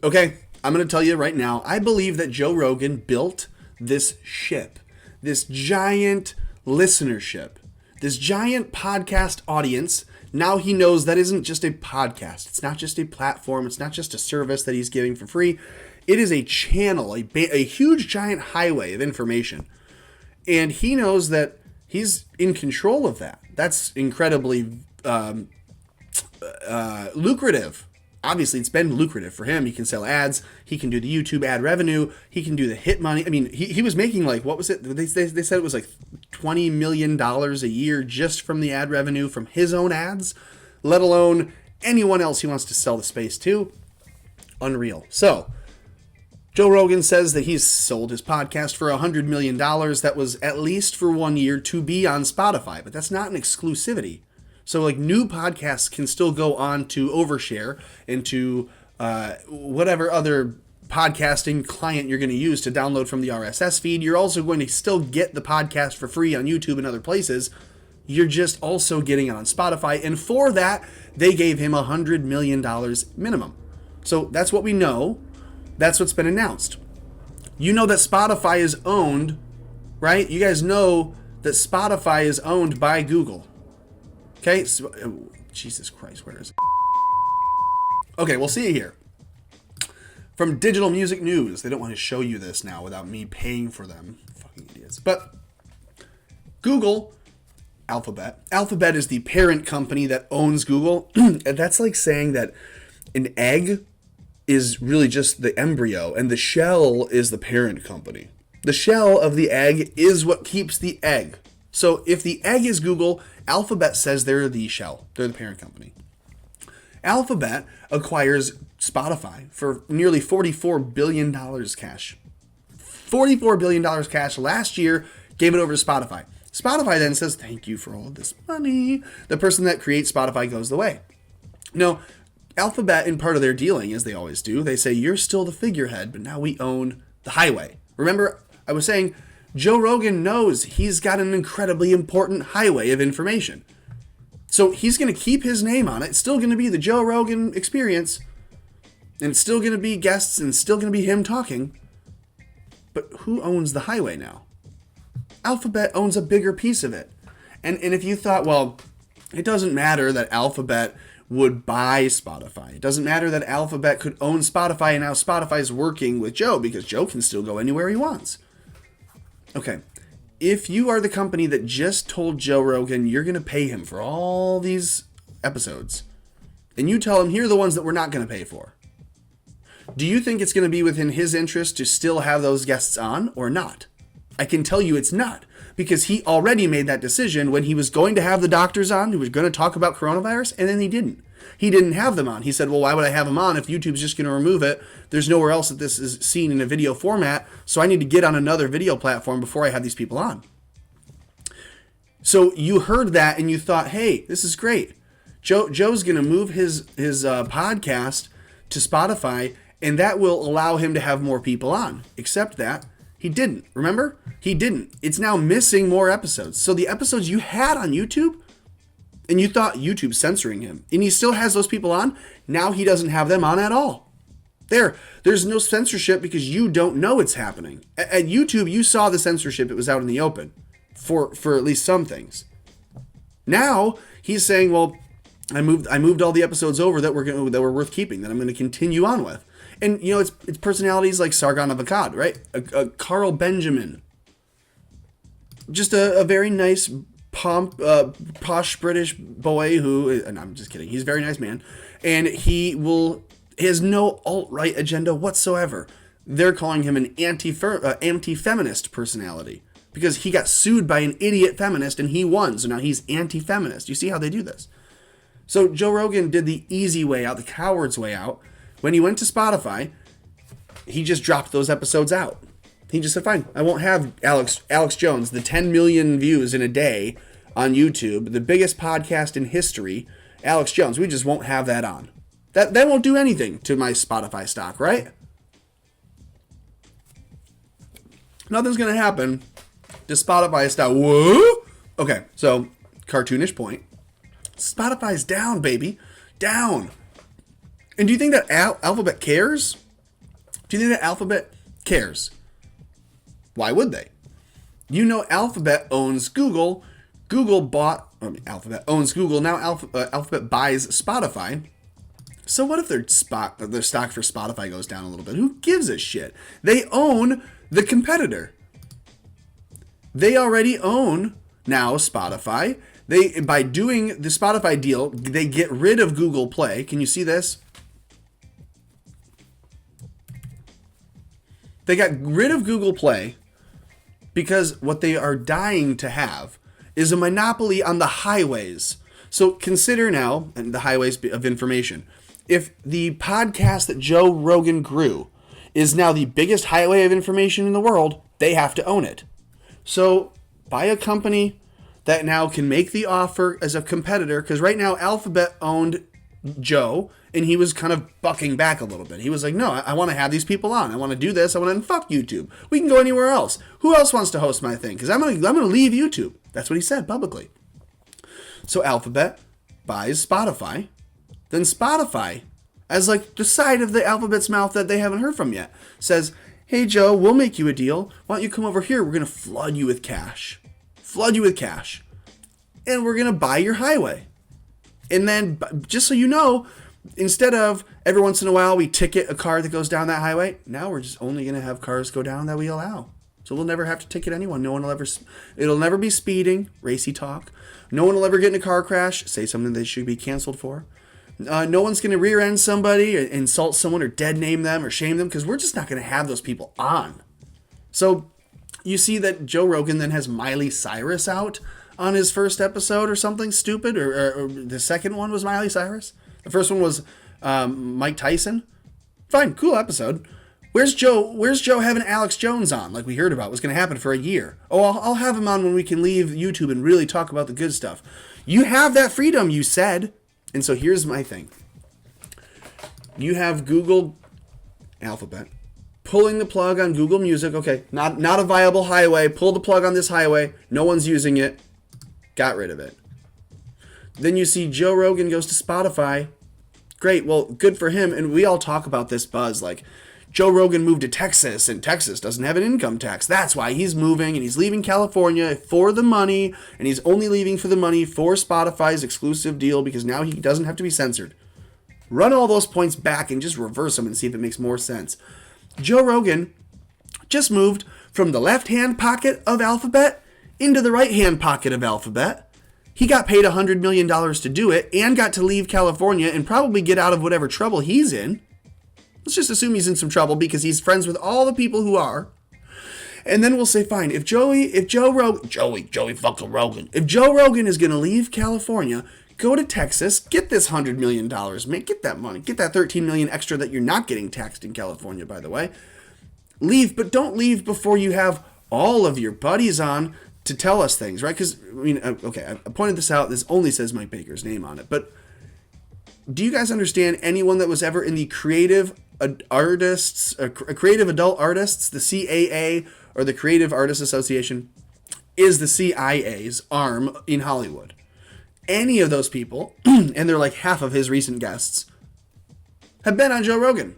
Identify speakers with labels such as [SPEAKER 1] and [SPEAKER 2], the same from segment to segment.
[SPEAKER 1] Okay, I'm going to tell you right now, I believe that Joe Rogan built this ship, this giant listenership, this giant podcast audience. Now he knows that isn't just a podcast. It's not just a platform. It's not just a service that he's giving for free. It is a channel, a huge giant highway of information. And he knows that he's in control of that. That's incredibly lucrative. Obviously, it's been lucrative for him. He can sell ads. He can do the YouTube ad revenue. He can do the hit money. I mean, he was making like, what was it? They said it was like $20 million a year just from the ad revenue from his own ads, let alone anyone else he wants to sell the space to. Unreal. So, Joe Rogan says that he's sold his podcast for $100 million. That was at least for 1 year to be on Spotify, but that's not an exclusivity. So like new podcasts can still go on to Overshare and to whatever other podcasting client you're going to use to download from the RSS feed. You're also going to still get the podcast for free on YouTube and other places. You're just also getting it on Spotify. And for that, they gave him $100 million minimum. So that's what we know. That's what's been announced. You know that Spotify is owned, right? You guys know that Spotify is owned by Google. Okay, so, Jesus Christ, where is it? Okay, we'll see it here. From Digital Music News. They don't want to show you this now without me paying for them. Fucking idiots. But Google, Alphabet. Alphabet is the parent company that owns Google. And that's like saying that an egg is really just the embryo and the shell is the parent company. The shell of the egg is what keeps the egg. So if the egg is Google, Alphabet says they're the shell. They're the parent company. Alphabet acquires Spotify for nearly $44 billion cash. $44 billion cash last year, gave it over to Spotify. Spotify then says, thank you for all of this money. The person that creates Spotify goes the way. Now, Alphabet, in part of their dealing, as they always do, they say, you're still the figurehead, but now we own the highway. Remember, I was saying, Joe Rogan knows he's got an incredibly important highway of information. So he's going to keep his name on it. It's still going to be the Joe Rogan experience. And it's still going to be guests and still going to be him talking. But who owns the highway now? Alphabet owns a bigger piece of it. And if you thought, well, it doesn't matter that Alphabet would buy Spotify. It doesn't matter that Alphabet could own Spotify and now Spotify's working with Joe because Joe can still go anywhere he wants. Okay, if you are the company that just told Joe Rogan you're going to pay him for all these episodes, and you tell him here are the ones that we're not going to pay for, do you think it's going to be within his interest to still have those guests on or not? I can tell you it's not, because he already made that decision when he was going to have the doctors on, who was going to talk about coronavirus, and then he didn't. He didn't have them on. He said, well, why would I have them on if YouTube's just going to remove it? There's nowhere else that this is seen in a video format, so I need to get on another video platform before I have these people on. So you heard that and you thought, hey, this is great. Joe's going to move his podcast to Spotify, and that will allow him to have more people on. Except that he didn't. Remember? He didn't. It's now missing more episodes. So the episodes you had on YouTube, and you thought YouTube's censoring him, and he still has those people on, now he doesn't have them on at all. There's no censorship because you don't know it's happening. At YouTube, you saw the censorship. It was out in the open for at least some things. Now he's saying, well, I moved all the episodes over that were worth keeping, that I'm going to continue on with. And you know, it's personalities like Sargon of Akkad, right? Carl Benjamin, just a very nice, posh British boy who, and I'm just kidding, he's a very nice man, and he has no alt-right agenda whatsoever. They're calling him an anti-feminist personality because he got sued by an idiot feminist and he won, so now he's anti-feminist. You see how they do this? So Joe Rogan did the easy way out, the coward's way out. When he went to Spotify, he just dropped those episodes out. He just said, fine, I won't have Alex Jones, the 10 million views in a day on YouTube, the biggest podcast in history, Alex Jones. We just won't have that on. That won't do anything to my Spotify stock, right? Nothing's going to happen to Spotify stock. Whoa! Okay, so cartoonish point. Spotify's down, baby. Down. And do you think that Alphabet cares? Do you think that Alphabet cares? Why would they? You know, Alphabet owns Google. Alphabet owns Google. Now Alphabet buys Spotify. So what if their stock for Spotify goes down a little bit? Who gives a shit? They own the competitor. They already own now Spotify. By doing the Spotify deal, they get rid of Google Play. Can you see this? They got rid of Google Play because what they are dying to have is a monopoly on the highways. So consider now, and the highways of information, if the podcast that Joe Rogan grew is now the biggest highway of information in the world, they have to own it. So buy a company that now can make the offer as a competitor, because right now Alphabet owned Joe, and he was kind of bucking back a little bit. He was like, no, I want to have these people on. I want to do this. I want to fuck YouTube. We can go anywhere else. Who else wants to host my thing? Because I'm gonna leave YouTube. That's what he said publicly. So Alphabet buys Spotify. Then Spotify, as like the side of the Alphabet's mouth that they haven't heard from yet, says, hey, Joe, we'll make you a deal. Why don't you come over here? We're going to flood you with cash. And we're going to buy your highway. And then, just so you know, instead of every once in a while we ticket a car that goes down that highway, now we're just only going to have cars go down that we allow. So we'll never have to ticket anyone. It'll never be speeding, racy talk. No one will ever get in a car crash, say something they should be canceled for. No one's going to rear end somebody or insult someone or dead name them or shame them, because we're just not going to have those people on. So you see that Joe Rogan then has Miley Cyrus out on his first episode or something stupid, or the second one was Miley Cyrus. The first one was Mike Tyson. Fine, cool episode. Where's Joe having Alex Jones on, like we heard about was going to happen for a year? Oh, I'll have him on when we can leave YouTube and really talk about the good stuff. You have that freedom, you said. And so here's my thing. You have Google, Alphabet, pulling the plug on Google Music. Okay, not a viable highway. Pull the plug on this highway. No one's using it. Got rid of it. Then you see Joe Rogan goes to Spotify. Great, well, good for him. And we all talk about this buzz, like, Joe Rogan moved to Texas, and Texas doesn't have an income tax. That's why he's moving, and he's leaving California for the money, and he's only leaving for the money for Spotify's exclusive deal, because now he doesn't have to be censored. Run all those points back and just reverse them and see if it makes more sense. Joe Rogan just moved from the left-hand pocket of Alphabet into the right-hand pocket of Alphabet. He got paid $100 million to do it, and got to leave California and probably get out of whatever trouble he's in. Let's just assume he's in some trouble because he's friends with all the people who are. And then we'll say, fine, if Joe Rogan is going to leave California, go to Texas, get this $100 million, get that money, get that $13 million extra that you're not getting taxed in California, by the way. Leave, but don't leave before you have all of your buddies on to tell us things, right? Because, I mean, okay, I pointed this out. This only says Mike Baker's name on it, but do you guys understand anyone that was ever in the creative artists, creative adult artists, the CAA, or the Creative Artists Association, is the CIA's arm in Hollywood? Any of those people, and they're like half of his recent guests, have been on Joe Rogan.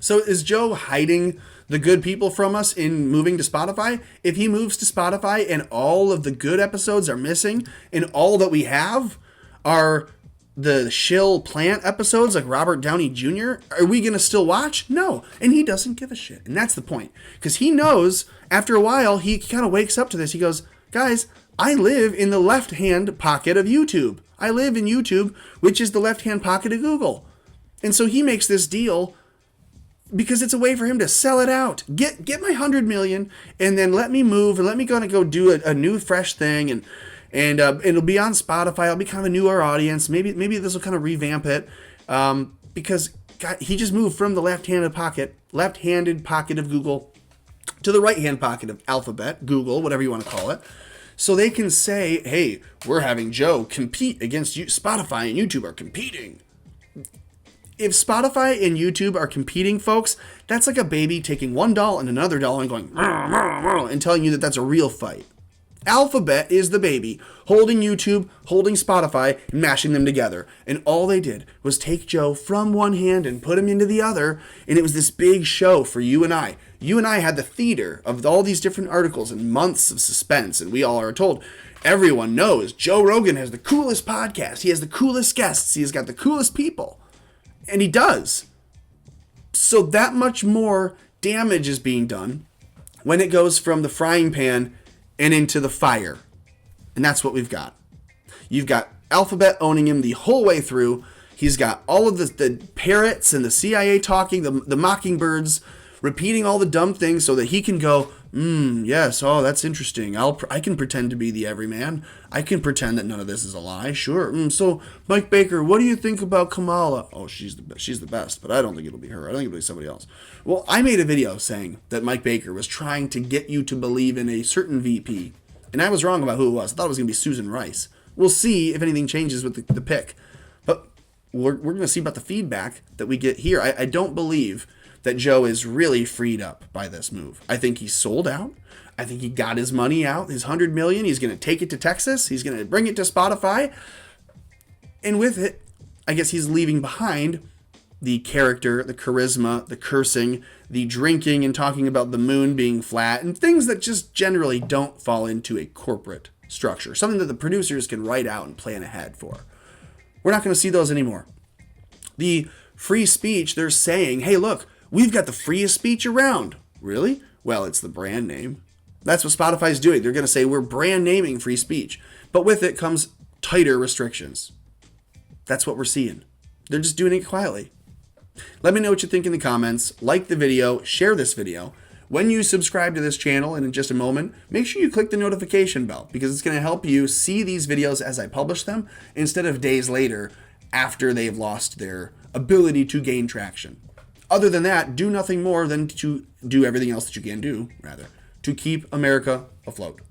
[SPEAKER 1] So is Joe hiding the good people from us in moving to Spotify? If he moves to Spotify and all of the good episodes are missing, and all that we have are the shill plant episodes like Robert Downey Jr., are we going to still watch? No. And he doesn't give a shit. And that's the point. Because he knows after a while, he kind of wakes up to this. He goes, guys, I live in the left-hand pocket of YouTube. I live in YouTube, which is the left-hand pocket of Google. And so he makes this deal because it's a way for him to sell it out. Get my $100 million, and then let me move, and let me go do a new, fresh thing, and it'll be on Spotify. It'll be kind of a newer audience. Maybe this will kind of revamp it, because he just moved from the left-handed pocket of Google to the right-hand pocket of Alphabet, Google, whatever you want to call it. So they can say, hey, we're having Joe compete against you. Spotify and YouTube are competing. If Spotify and YouTube are competing, folks, that's like a baby taking one doll and another doll and going and telling you that that's a real fight. Alphabet is the baby, holding YouTube, holding Spotify, and mashing them together. And all they did was take Joe from one hand and put him into the other, and it was this big show for you and I. You and I had the theater of all these different articles and months of suspense, and we all are told, everyone knows Joe Rogan has the coolest podcast, he has the coolest guests, he has got the coolest people. And he does. So that much more damage is being done when it goes from the frying pan and into the fire. And that's what we've got. You've got Alphabet owning him the whole way through. He's got all of the parrots and the CIA talking, the mockingbirds, repeating all the dumb things so that he can go, yes, oh, that's interesting. I can pretend to be the everyman. I can pretend that none of this is a lie. Sure. So, Mike Baker, what do you think about Kamala? Oh, she's the best, but I don't think it'll be her. I think it'll be somebody else. Well, I made a video saying that Mike Baker was trying to get you to believe in a certain VP, and I was wrong about who it was. I thought it was going to be Susan Rice. We'll see if anything changes with the pick, but we're going to see about the feedback that we get here. I don't believe that Joe is really freed up by this move. I think he's sold out. I think he got his money out, his $100 million. He's going to take it to Texas. He's going to bring it to Spotify. And with it, I guess he's leaving behind the character, the charisma, the cursing, the drinking and talking about the moon being flat, and things that just generally don't fall into a corporate structure, something that the producers can write out and plan ahead for. We're not going to see those anymore. The free speech, they're saying, hey, look, we've got the freest speech around. Really? Well, it's the brand name. That's what Spotify's doing. They're going to say we're brand naming free speech. But with it comes tighter restrictions. That's what we're seeing. They're just doing it quietly. Let me know what you think in the comments. Like the video. Share this video. When you subscribe to this channel, and in just a moment, make sure you click the notification bell because it's going to help you see these videos as I publish them instead of days later after they've lost their ability to gain traction. Other than that, do nothing more than to do everything else that you can do, rather, to keep America afloat.